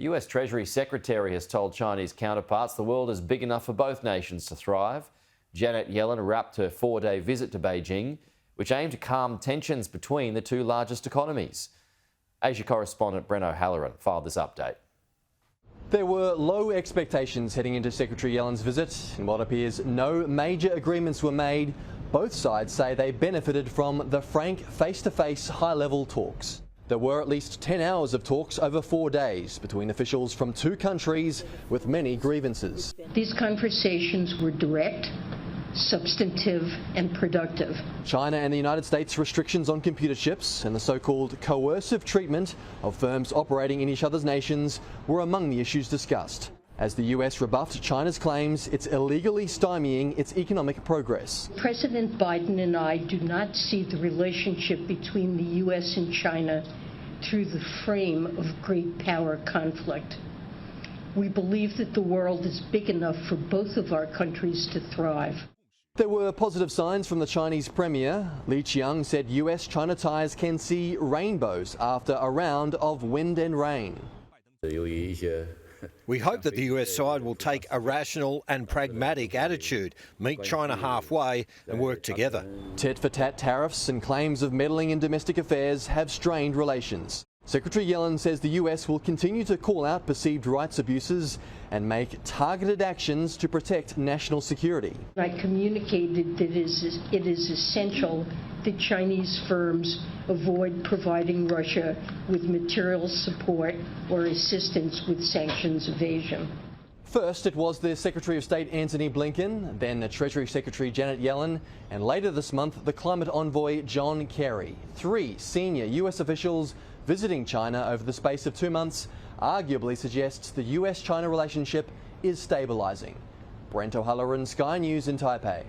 The US Treasury Secretary has told Chinese counterparts the world is big enough for both nations to thrive. Janet Yellen wrapped her 4-day visit to Beijing, which aimed to calm tensions between the two largest economies. Asia correspondent Brent O'Halloran filed this update. There were low expectations heading into Secretary Yellen's visit. In what appears no major agreements were made, both sides say they benefited from the frank face-to-face high-level talks. There were at least 10 hours of talks over 4 days between officials from two countries with many grievances. These conversations were direct, substantive and productive. China and the United States' restrictions on computer chips and the so-called coercive treatment of firms operating in each other's nations were among the issues discussed, as the US rebuffed China's claims it's illegally stymieing its economic progress. President Biden and I do not see the relationship between the US and China through the frame of great power conflict. We believe that the world is big enough for both of our countries to thrive. There were positive signs from the Chinese Premier. Li Qiang said US-China ties can see rainbows after a round of wind and rain. We hope that the US side will take a rational and pragmatic attitude, meet China halfway and work together. Tit-for-tat tariffs and claims of meddling in domestic affairs have strained relations. Secretary Yellen says the US will continue to call out perceived rights abuses and make targeted actions to protect national security. I communicated that it is essential that Chinese firms avoid providing Russia with material support or assistance with sanctions evasion. First, it was the Secretary of State Antony Blinken, then the Treasury Secretary Janet Yellen, and later this month the climate envoy John Kerry. 3 senior US officials visiting China over the space of 2 months arguably suggests the US-China relationship is stabilising. Brent O'Halloran, Sky News in Taipei.